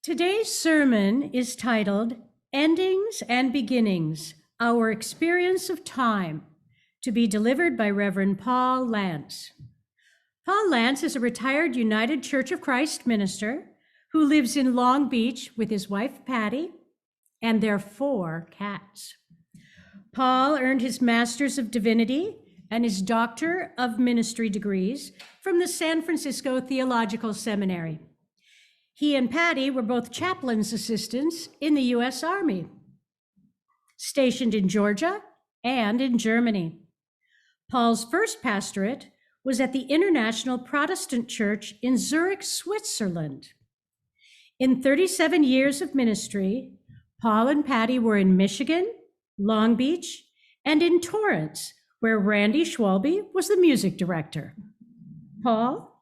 Today's sermon is titled Endings and Beginnings, Our Experience of Time, to be delivered by Reverend Paul Lance. Paul Lance is a retired United Church of Christ minister who lives in Long Beach with his wife, Patty, and their 4 cats. Paul earned his Master's of Divinity and his Doctor of Ministry degrees from the San Francisco Theological Seminary. He and Patty were both chaplain's assistants in the U.S. Army, stationed in Georgia and in Germany. Paul's first pastorate was at the International Protestant Church in Zurich, Switzerland. In 37 years of ministry, Paul and Patty were in Michigan, Long Beach, and in Torrance, where Randy Schwalbe was the music director. Paul?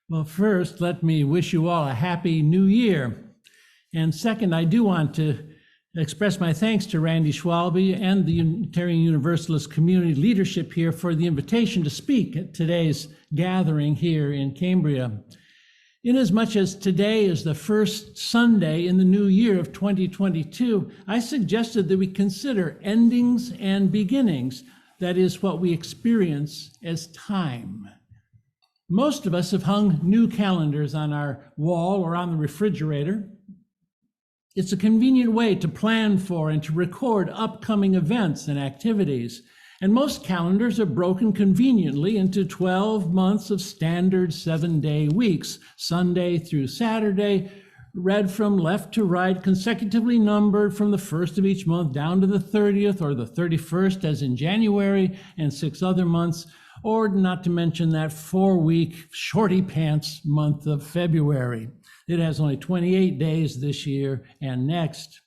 Well, first, let me wish you all a happy new year. And second, I do want to express my thanks to Randy Schwalbe and the Unitarian Universalist community leadership here for the invitation to speak at today's gathering here in Cambria. Inasmuch as today is the first Sunday in the new year of 2022, I suggested that we consider endings and beginnings. That is what we experience as time. Most of us have hung new calendars on our wall or on the refrigerator. It's a convenient way to plan for and to record upcoming events and activities. And most calendars are broken conveniently into 12 months of standard 7-day weeks, Sunday through Saturday, read from left to right, consecutively numbered from the 1st of each month down to the 30th or the 31st, as in January, and 6 other months, or not to mention that 4-week shorty pants month of February. It has only 28 days this year and next.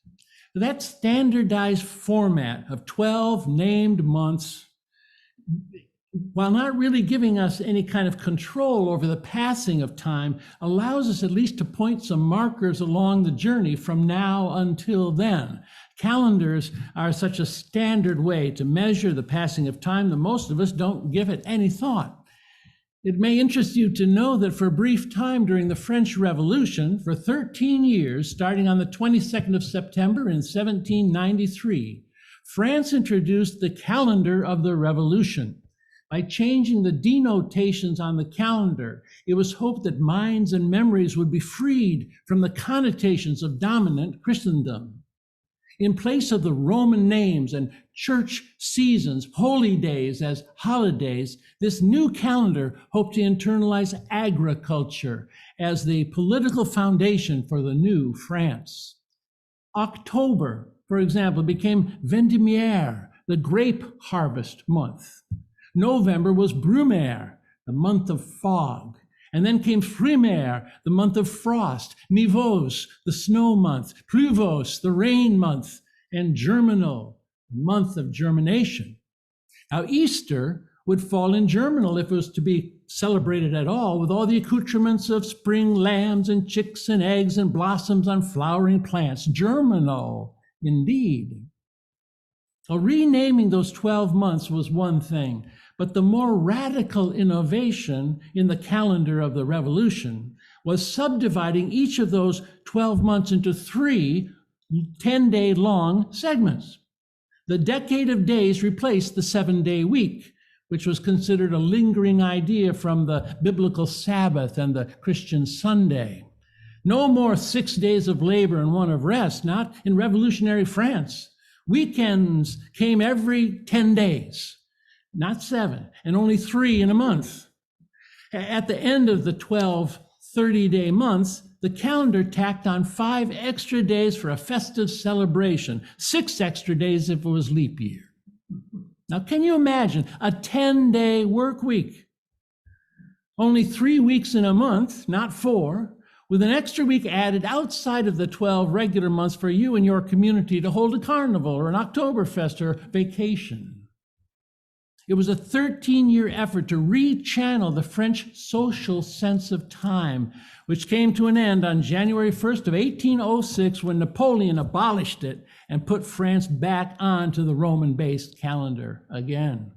That standardized format of 12 named months, while not really giving us any kind of control over the passing of time, allows us at least to point some markers along the journey from now until then. Calendars are such a standard way to measure the passing of time that most of us don't give it any thought. It may interest you to know that for a brief time during the French Revolution, for 13 years, starting on the 22nd of September in 1793, France introduced the calendar of the Revolution. By changing the denotations on the calendar, it was hoped that minds and memories would be freed from the connotations of dominant Christendom. In place of the Roman names and church seasons, holy days as holidays, this new calendar hoped to internalize agriculture as the political foundation for the new France. October, for example, became Vendémiaire, the grape harvest month. November was Brumaire, the month of fog. And then came Frimaire, the month of frost, Nivose, the snow month, Pluvos, the rain month, and Germinal, the month of germination. Now, Easter would fall in Germinal if it was to be celebrated at all, with all the accoutrements of spring lambs and chicks and eggs and blossoms on flowering plants. Germinal, indeed. Well, renaming those 12 months was one thing, but the more radical innovation in the calendar of the Revolution was subdividing each of those 12 months into 3 10-day long segments. The decade of days replaced the 7-day week, which was considered a lingering idea from the biblical Sabbath and the Christian Sunday. No more 6 days of labor and 1 of rest, not in revolutionary France. Weekends came every 10 days. Not 7, and only 3 in a month. At the end of the 12 30-day months, the calendar tacked on 5 extra days for a festive celebration, 6 extra days if it was leap year. Now, can you imagine a 10-day work week? Only 3 weeks in a month, not 4, with an extra week added outside of the 12 regular months for you and your community to hold a carnival or an Oktoberfest or vacation. It was a 13-year effort to rechannel the French social sense of time, which came to an end on January 1st of 1806 when Napoleon abolished it and put France back onto the Roman-based calendar again.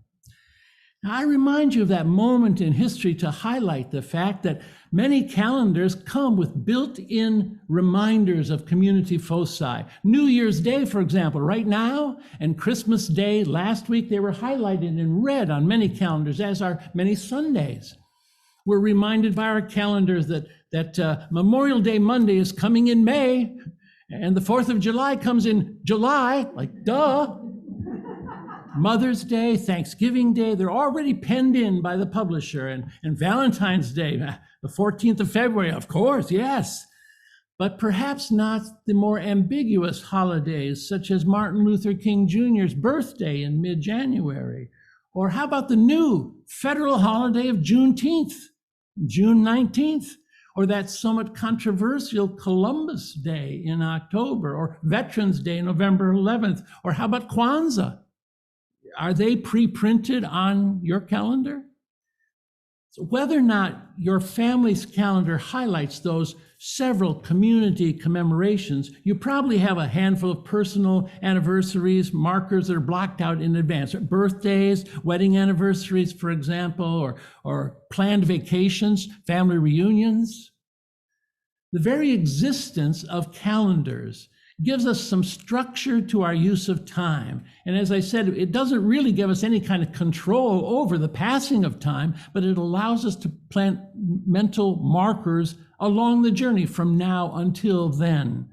Now, I remind you of that moment in history to highlight the fact that many calendars come with built-in reminders of community foci. New Year's Day, for example, right now, and Christmas Day last week, they were highlighted in red on many calendars, as are many Sundays. We're reminded by our calendars that Memorial Day Monday is coming in May, and the 4th of July comes in July, like duh. Mother's Day, Thanksgiving Day, they're already penned in by the publisher, and Valentine's Day, the 14th of February, of course, yes. But perhaps not the more ambiguous holidays, such as Martin Luther King Jr.'s birthday in mid-January. Or how about the new federal holiday of Juneteenth, June 19th? Or that somewhat controversial Columbus Day in October, or Veterans Day, November 11th? Or how about Kwanzaa? Are they pre-printed on your calendar? So whether or not your family's calendar highlights those several community commemorations, you probably have a handful of personal anniversaries, markers that are blocked out in advance. Birthdays, wedding anniversaries, for example, or planned vacations, family reunions. The very existence of calendars gives us some structure to our use of time. And as I said, it doesn't really give us any kind of control over the passing of time, but it allows us to plant mental markers along the journey from now until then.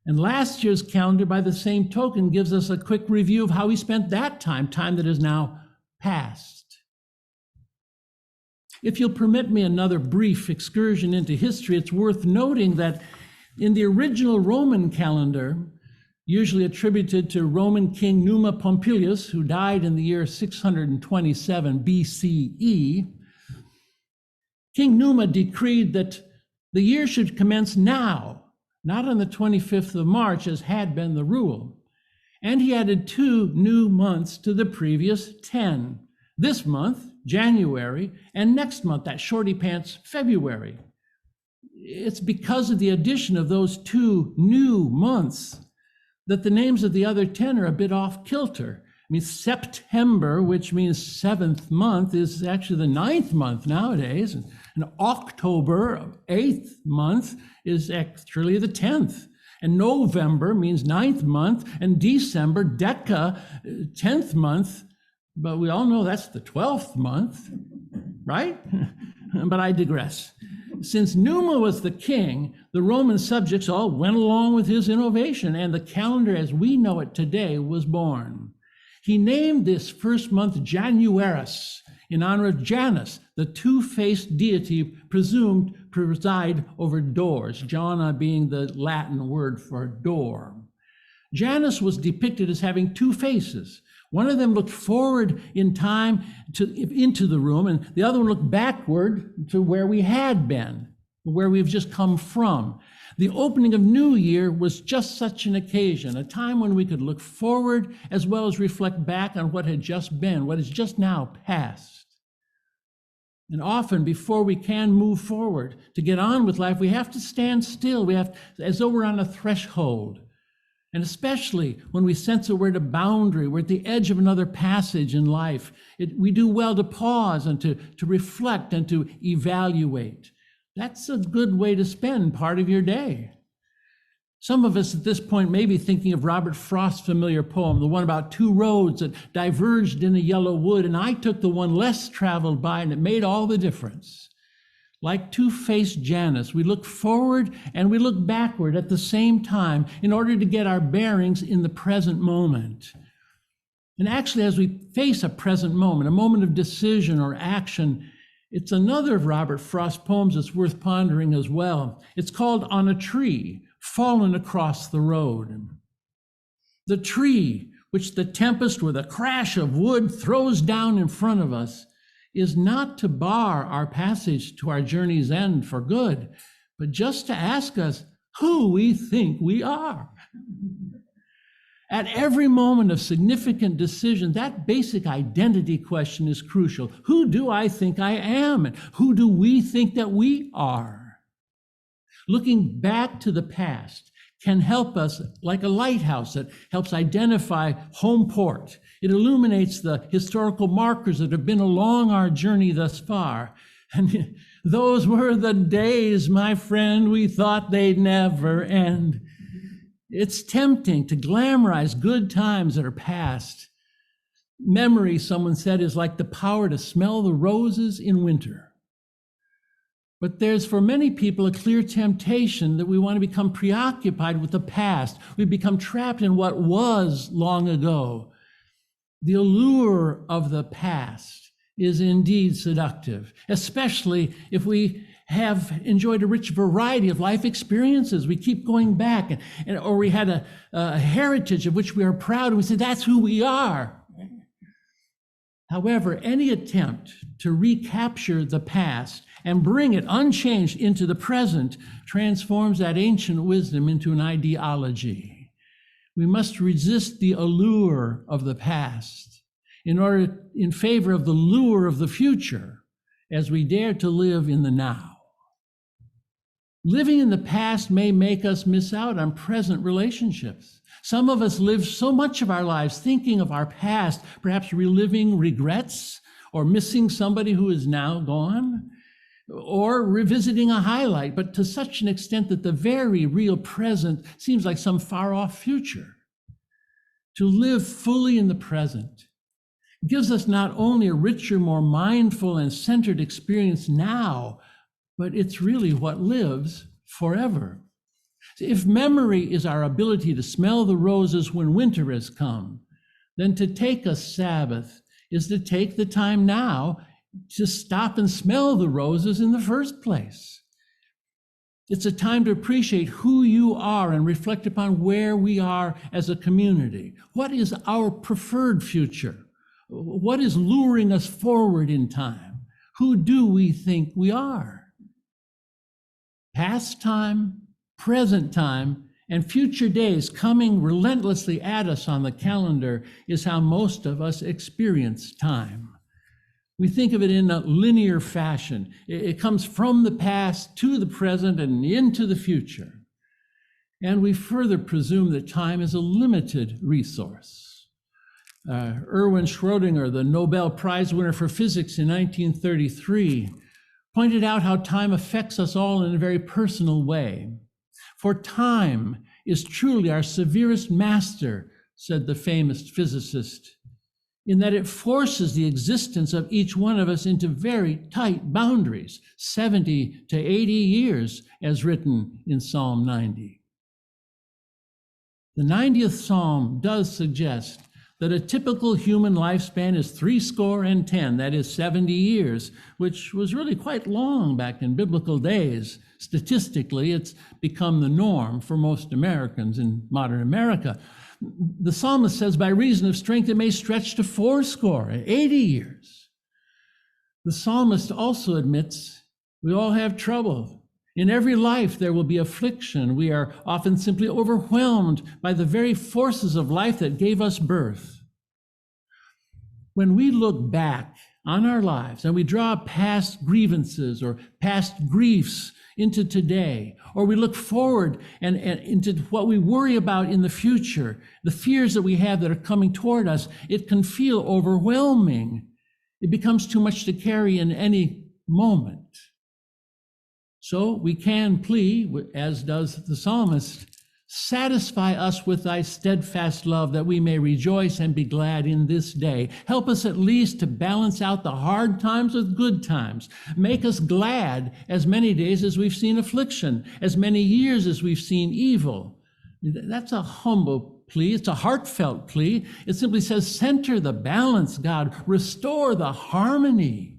And last year's calendar, by the same token, gives us a quick review of how we spent that time that is now past. If you'll permit me another brief excursion into history, it's worth noting that in the original Roman calendar, usually attributed to Roman King Numa Pompilius, who died in the year 627 BCE, King Numa decreed that the year should commence now, not on the 25th of March, as had been the rule. And he added 2 new months to the previous 10. This month, January, and next month, that shorty pants, February. It's because of the addition of those 2 new months that the names of the other 10 are a bit off kilter. I mean, September, which means 7th month, is actually the 9th month nowadays. And October, 8th month, is actually the 10th. And November means 9th month, and December, Deca, 10th month. But we all know that's the 12th month, right? But I digress. Since Numa was the king, the Roman subjects all went along with his innovation, and the calendar as we know it today was born. He named this first month Januaris in honor of Janus, the two-faced deity presumed to preside over doors, jana being the Latin word for door. Janus was depicted as having 2 faces. One of them looked forward in time into the room, and the other one looked backward to where we had been, where we've just come from. The opening of New Year was just such an occasion, a time when we could look forward as well as reflect back on what had just been, what is just now past. And often, before we can move forward to get on with life, we have to stand still. We have, as though we're on a threshold. And especially when we sense that we're at a boundary, we're at the edge of another passage in life, we do well to pause and to reflect and to evaluate. That's a good way to spend part of your day. Some of us at this point may be thinking of Robert Frost's familiar poem, the one about 2 roads that diverged in a yellow wood, and I took the one less traveled by, and it made all the difference. Like two-faced Janus, we look forward and we look backward at the same time in order to get our bearings in the present moment. And actually, as we face a present moment, a moment of decision or action, it's another of Robert Frost's poems that's worth pondering as well. It's called On a Tree, Fallen Across the Road. The tree, which the tempest with a crash of wood throws down in front of us, is not to bar our passage to our journey's end for good, but just to ask us who we think we are. At every moment of significant decision, that basic identity question is crucial. Who do I think I am? And who do we think that we are? Looking back to the past can help us like a lighthouse that helps identify home port. It illuminates the historical markers that have been along our journey thus far. And those were the days, my friend, we thought they'd never end. It's tempting to glamorize good times that are past. Memory, someone said, is like the power to smell the roses in winter. But there's for many people a clear temptation that we want to become preoccupied with the past. We become trapped in what was long ago. The allure of the past is indeed seductive, especially if we have enjoyed a rich variety of life experiences. We keep going back, or we had a heritage of which we are proud, and we say, that's who we are. However, any attempt to recapture the past and bring it unchanged into the present transforms that ancient wisdom into an ideology. We must resist the allure of the past in favor of the lure of the future as we dare to live in the now. Living in the past may make us miss out on present relationships. Some of us live so much of our lives thinking of our past, perhaps reliving regrets or missing somebody who is now gone, or revisiting a highlight, but to such an extent that the very real present seems like some far-off future. To live fully in the present gives us not only a richer, more mindful and centered experience now, but it's really what lives forever. If memory is our ability to smell the roses when winter has come, then to take a Sabbath is to take the time now to stop and smell the roses in the first place. It's a time to appreciate who you are and reflect upon where we are as a community. What is our preferred future? What is luring us forward in time? Who do we think we are? Past time, present time, and future days coming relentlessly at us on the calendar is how most of us experience time. We think of it in a linear fashion. It comes from the past to the present and into the future. And we further presume that time is a limited resource. Erwin Schrödinger, the Nobel Prize winner for physics in 1933, pointed out how time affects us all in a very personal way. For time is truly our severest master, said the famous physicist, in that it forces the existence of each one of us into very tight boundaries, 70 to 80 years, as written in Psalm 90. The 90th Psalm does suggest that a typical human lifespan is 70, that is 70 years, which was really quite long back in biblical days. Statistically, it's become the norm for most Americans in modern America. The psalmist says, by reason of strength, it may stretch to 80 years. The psalmist also admits we all have trouble. In every life, there will be affliction. We are often simply overwhelmed by the very forces of life that gave us birth. When we look back on our lives and we draw past grievances or past griefs into today, or we look forward and into what we worry about in the future, the fears that we have that are coming toward us, it can feel overwhelming. It becomes too much to carry in any moment. So we can plea, as does the psalmist, satisfy us with thy steadfast love that we may rejoice and be glad in this day. Help us at least to balance out the hard times with good times. Make us glad as many days as we've seen affliction, as many years as we've seen evil. That's a humble plea. It's a heartfelt plea. It simply says, center the balance, God. Restore the harmony.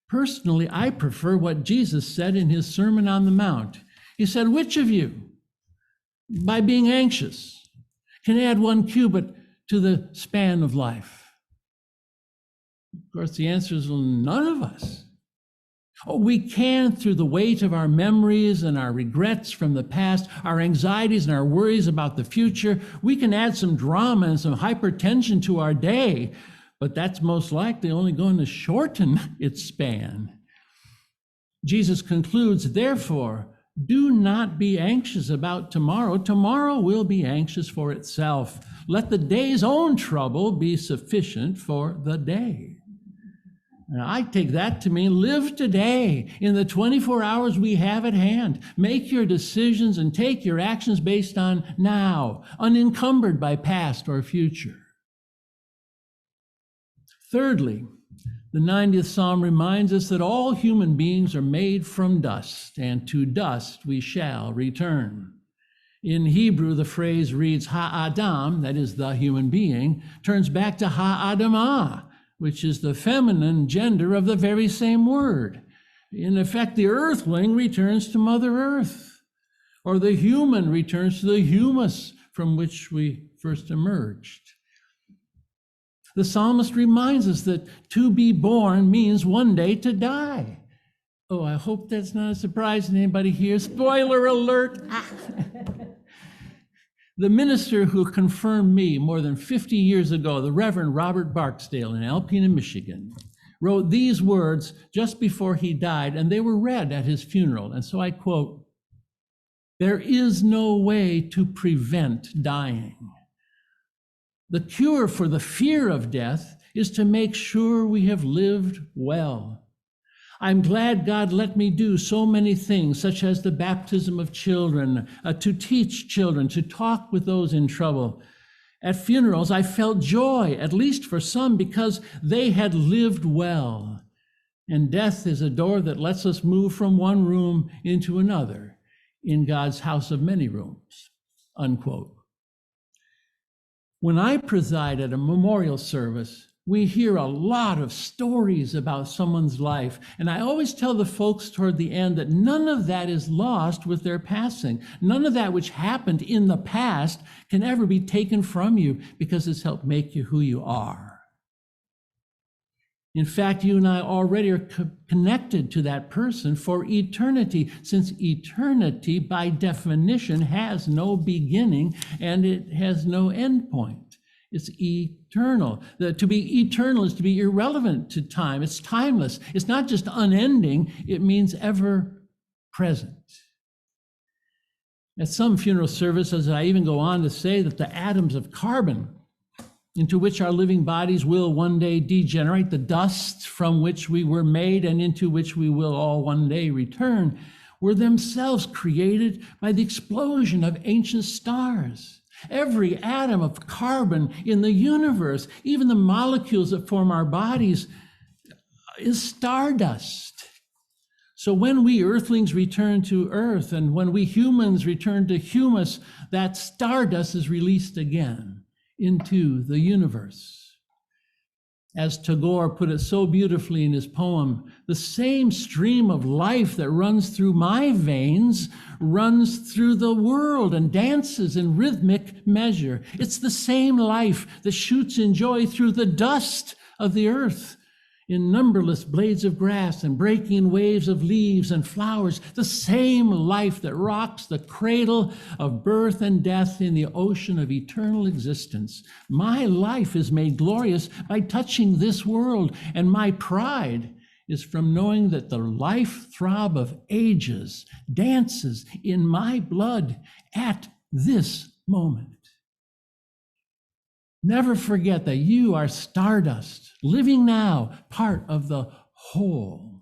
Personally, I prefer what Jesus said in his Sermon on the Mount. He said, which of you, by being anxious, can add 1 cubit to the span of life? Of course, the answer is, well, none of us. Oh, we can, through the weight of our memories and our regrets from the past, our anxieties and our worries about the future, we can add some drama and some hypertension to our day, but that's most likely only going to shorten its span. Jesus concludes, therefore, do not be anxious about tomorrow. Tomorrow will be anxious for itself. Let the day's own trouble be sufficient for the day. Now, I take that to mean live today in the 24 hours we have at hand. Make your decisions and take your actions based on now, unencumbered by past or future. Thirdly, the 90th Psalm reminds us that all human beings are made from dust, and to dust we shall return. In Hebrew, the phrase reads ha-adam, that is the human being, turns back to ha-adamah, which is the feminine gender of the very same word. In effect, the earthling returns to Mother Earth, or the human returns to the humus from which we first emerged. The psalmist reminds us that to be born means one day to die. Oh, I hope that's not a surprise to anybody here. Spoiler alert. The minister who confirmed me more than 50 years ago, the Reverend Robert Barksdale in Alpena, Michigan, wrote these words just before he died, and they were read at his funeral. And so I quote, "There is no way to prevent dying. The cure for the fear of death is to make sure we have lived well. I'm glad God let me do so many things, such as the baptism of children, to teach children, to talk with those in trouble. At funerals, I felt joy, at least for some, because they had lived well. And death is a door that lets us move from one room into another in God's house of many rooms," unquote. When I preside at a memorial service, we hear a lot of stories about someone's life. And I always tell the folks toward the end that none of that is lost with their passing. None of that which happened in the past can ever be taken from you because it's helped make you who you are. In fact, you and I already are connected to that person for eternity, since eternity, by definition, has no beginning and it has no end point. It's eternal. To be eternal is to be irrelevant to time. It's timeless. It's not just unending, it means ever present. At some funeral services, I even go on to say that the atoms of carbon into which our living bodies will one day degenerate, the dust from which we were made and into which we will all one day return, were themselves created by the explosion of ancient stars. Every atom of carbon in the universe, even the molecules that form our bodies, is stardust. So when we earthlings return to earth and when we humans return to humus, that stardust is released again into the universe. As Tagore put it so beautifully in his poem, the same stream of life that runs through my veins runs through the world and dances in rhythmic measure. It's the same life that shoots in joy through the dust of the earth, in numberless blades of grass and breaking waves of leaves and flowers, the same life that rocks the cradle of birth and death in the ocean of eternal existence. My life is made glorious by touching this world, and my pride is from knowing that the life throb of ages dances in my blood at this moment. Never forget that you are stardust, living now, part of the whole.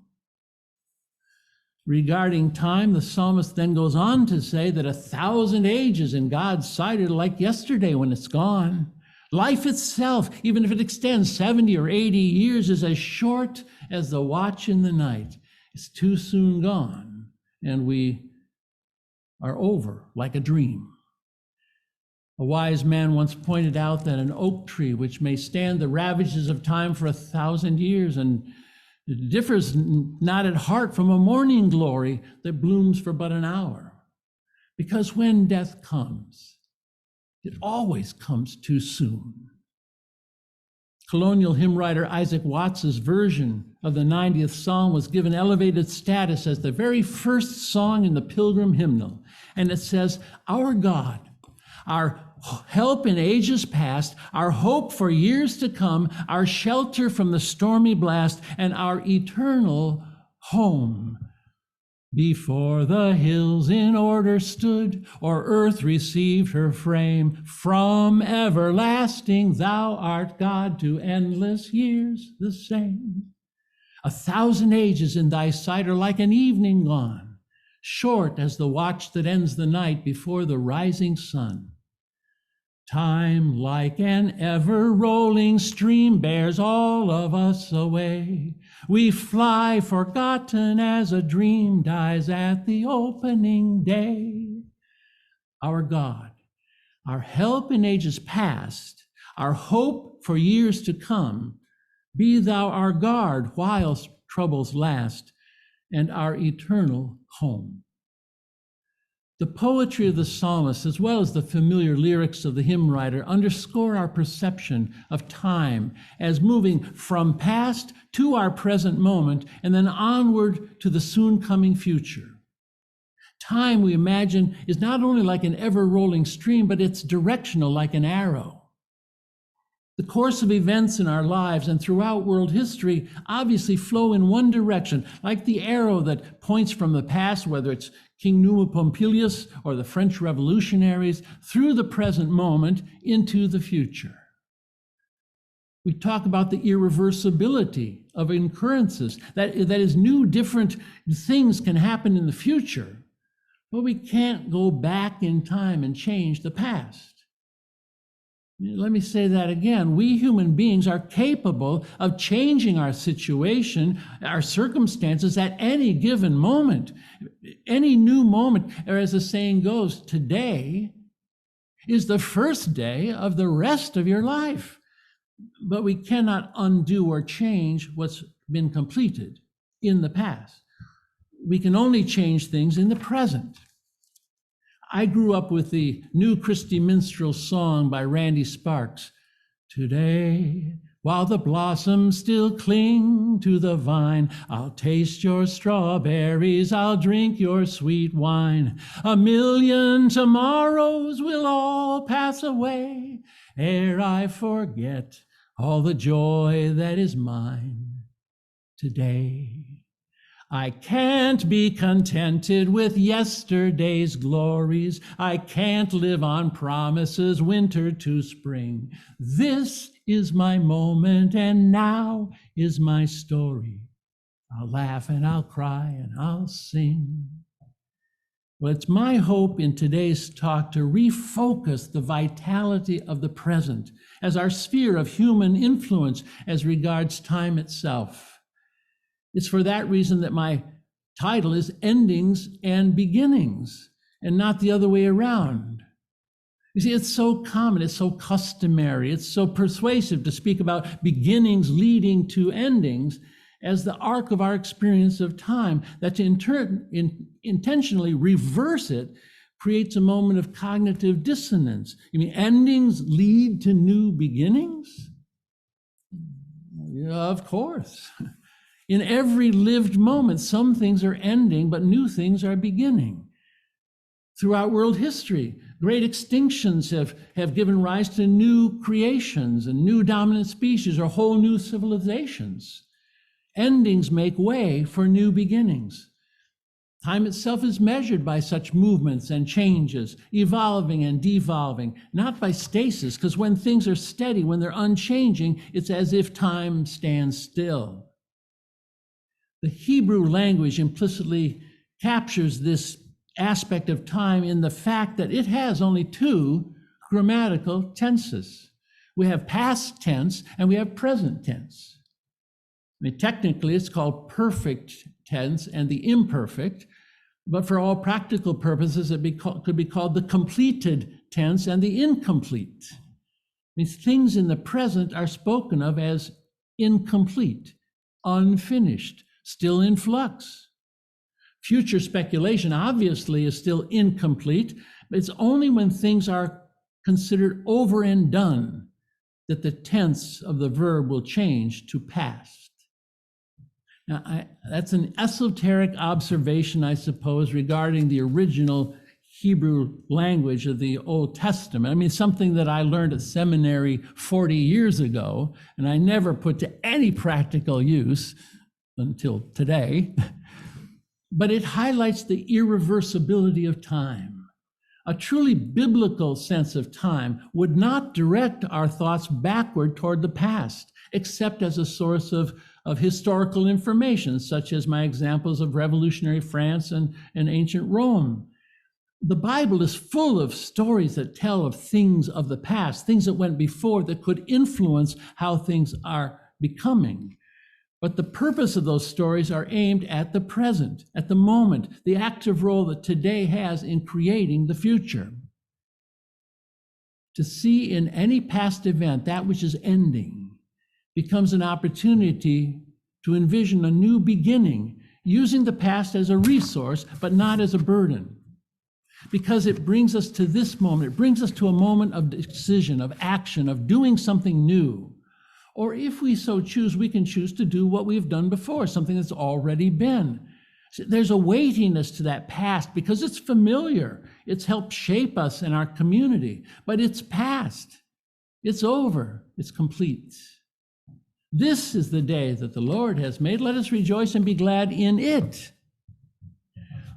Regarding time, the psalmist then goes on to say that 1,000 ages in God's sight are like yesterday when it's gone. Life itself, even if it extends 70 or 80 years, is as short as the watch in the night. It's too soon gone, and we are over like a dream. A wise man once pointed out that an oak tree, which may stand the ravages of time for 1,000 years, and it differs not at heart from a morning glory that blooms for but an hour. Because when death comes, it always comes too soon. Colonial hymn writer Isaac Watts's version of the 90th Psalm was given elevated status as the very first song in the Pilgrim hymnal. And it says, "Our God, our help in ages past, our hope for years to come, our shelter from the stormy blast, and our eternal home. Before the hills in order stood, or earth received her frame, from everlasting thou art God, to endless years the same. 1,000 ages in thy sight are like an evening gone, short as the watch that ends the night before the rising sun. Time, like an ever-rolling stream, bears all of us away. We fly forgotten as a dream dies at the opening day. Our God, our help in ages past, our hope for years to come, be thou our guard whilst troubles last, and our eternal home." The poetry of the psalmist, as well as the familiar lyrics of the hymn writer, underscore our perception of time as moving from past to our present moment and then onward to the soon coming future. Time, we imagine, is not only like an ever-rolling stream, but it's directional like an arrow. The course of events in our lives and throughout world history obviously flow in one direction, like the arrow that points from the past, whether it's King Numa Pompilius or the French revolutionaries, through the present moment into the future. We talk about the irreversibility of occurrences. That is, new, different things can happen in the future, but we can't go back in time and change the past. Let me say that again. We human beings are capable of changing our situation, our circumstances at any given moment. Any new moment, or as the saying goes, today is the first day of the rest of your life. But we cannot undo or change what's been completed in the past. We can only change things in the present. I grew up with the New Christy Minstrel song by Randy Sparks. Today, while the blossoms still cling to the vine, I'll taste your strawberries, I'll drink your sweet wine. 1,000,000 tomorrows will all pass away, ere I forget all the joy that is mine today. I can't be contented with yesterday's glories. I can't live on promises, winter to spring. This is my moment, and now is my story. I'll laugh and I'll cry and I'll sing. Well, it's my hope in today's talk to refocus the vitality of the present as our sphere of human influence as regards time itself. It's for that reason that my title is Endings and Beginnings, and not the other way around. You see, it's so common, it's so customary, it's so persuasive to speak about beginnings leading to endings as the arc of our experience of time, that to intentionally reverse it creates a moment of cognitive dissonance. You mean endings lead to new beginnings? Yeah, of course. In every lived moment, some things are ending, but new things are beginning. Throughout world history, great extinctions have given rise to new creations and new dominant species or whole new civilizations. Endings make way for new beginnings. Time itself is measured by such movements and changes, evolving and devolving, not by stasis, because when things are steady, when they're unchanging, it's as if time stands still. The Hebrew language implicitly captures this aspect of time in the fact that it has only two grammatical tenses. We have past tense and we have present tense. I mean, technically, it's called perfect tense and the imperfect, but for all practical purposes, it could be called the completed tense and the incomplete. I mean, things in the present are spoken of as incomplete, unfinished, still in flux. Future speculation obviously is still incomplete, but it's only when things are considered over and done that the tense of the verb will change to past. Now, that's an esoteric observation, I suppose, regarding the original Hebrew language of the Old Testament. I mean, something that I learned at seminary 40 years ago, and I never put to any practical use until today. But it highlights the irreversibility of time. A truly biblical sense of time would not direct our thoughts backward toward the past, except as a source of historical information, such as my examples of revolutionary France and ancient Rome. The Bible is full of stories that tell of things of the past, things that went before that could influence how things are becoming. But the purpose of those stories are aimed at the present, at the moment, the active role that today has in creating the future. To see in any past event that which is ending becomes an opportunity to envision a new beginning, using the past as a resource, but not as a burden. Because it brings us to this moment, it brings us to a moment of decision, of action, of doing something new. Or if we so choose, we can choose to do what we've done before, something that's already been. There's a weightiness to that past because it's familiar. It's helped shape us and our community, but it's past. It's over. It's complete. This is the day that the Lord has made. Let us rejoice and be glad in it.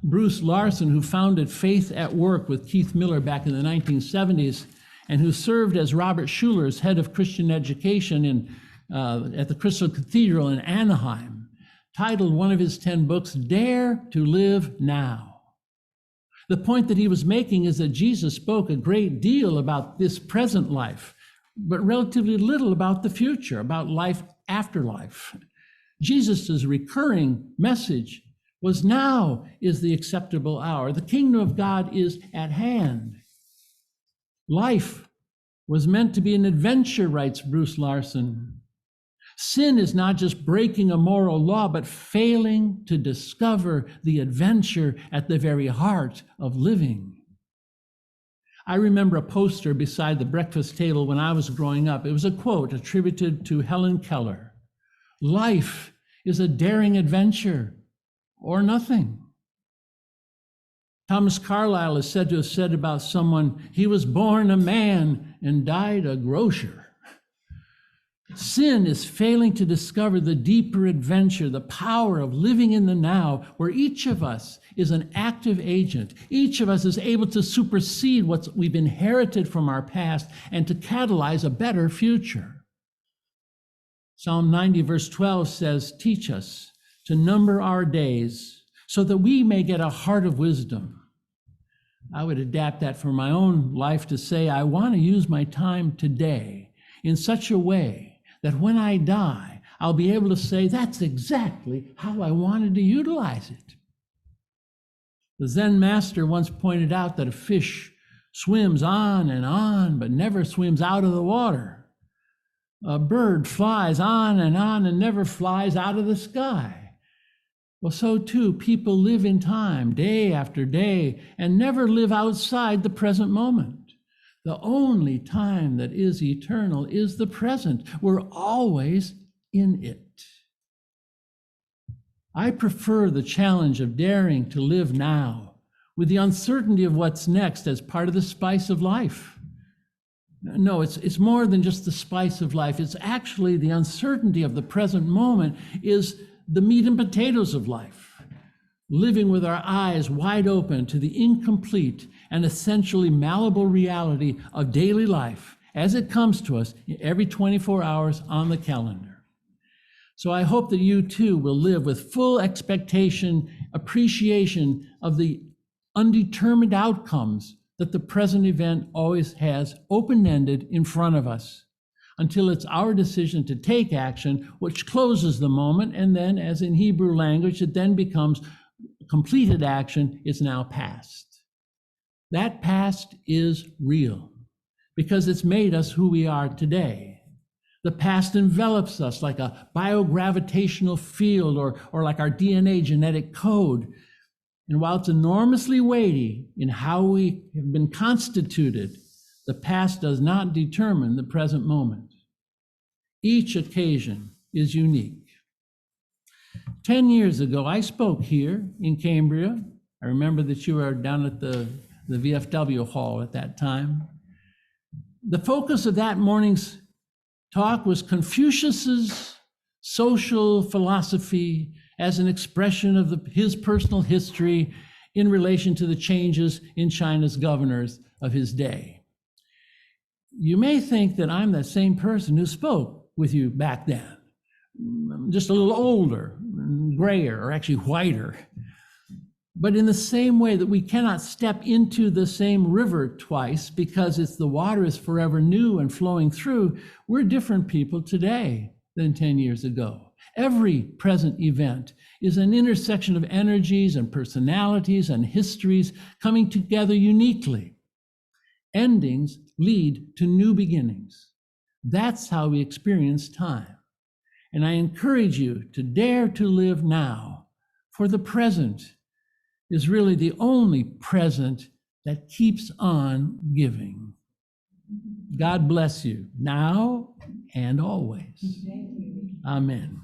Bruce Larson, who founded Faith at Work with Keith Miller back in the 1970s, and who served as Robert Schuller's head of Christian education at the Crystal Cathedral in Anaheim, titled one of his 10 books, Dare to Live Now. The point that he was making is that Jesus spoke a great deal about this present life, but relatively little about the future, about life after life. Jesus' recurring message was, now is the acceptable hour. The kingdom of God is at hand. Life was meant to be an adventure, writes Bruce Larson. Sin is not just breaking a moral law, but failing to discover the adventure at the very heart of living. I remember a poster beside the breakfast table when I was growing up. It was a quote attributed to Helen Keller. Life is a daring adventure or nothing. Thomas Carlyle is said to have said about someone, he was born a man and died a grocer. Sin is failing to discover the deeper adventure, the power of living in the now, where each of us is an active agent. Each of us is able to supersede what we've inherited from our past and to catalyze a better future. Psalm 90, verse 12 says, teach us to number our days so that we may get a heart of wisdom. I would adapt that for my own life to say, I want to use my time today in such a way that when I die, I'll be able to say, that's exactly how I wanted to utilize it. The Zen master once pointed out that a fish swims on, but never swims out of the water. A bird flies on and never flies out of the sky. Well, so too, people live in time, day after day, and never live outside the present moment. The only time that is eternal is the present. We're always in it. I prefer the challenge of daring to live now, with the uncertainty of what's next as part of the spice of life. No, it's more than just the spice of life. It's actually the uncertainty of the present moment is the meat and potatoes of life, living with our eyes wide open to the incomplete and essentially malleable reality of daily life as it comes to us every 24 hours on the calendar. So I hope that you too will live with full expectation, appreciation of the undetermined outcomes that the present event always has open-ended in front of us, until it's our decision to take action, which closes the moment, and then, as in Hebrew language, it then becomes completed action is now past. That past is real because it's made us who we are today. The past envelops us like a biogravitational field or like our DNA genetic code. And while it's enormously weighty in how we have been constituted, the past does not determine the present moment. Each occasion is unique. 10 years ago, I spoke here in Cambria. I remember that you were down at the VFW hall at that time. The focus of that morning's talk was Confucius's social philosophy as an expression of his personal history in relation to the changes in China's governors of his day. You may think that I'm that same person who spoke with you back then, just a little older, grayer, or actually whiter. But in the same way that we cannot step into the same river twice because the water is forever new and flowing through, we're different people today than 10 years ago. Every present event is an intersection of energies and personalities and histories coming together uniquely. Endings lead to new beginnings. That's how we experience time. And I encourage you to dare to live now, for the present is really the only present that keeps on giving. God bless you now and always. Amen.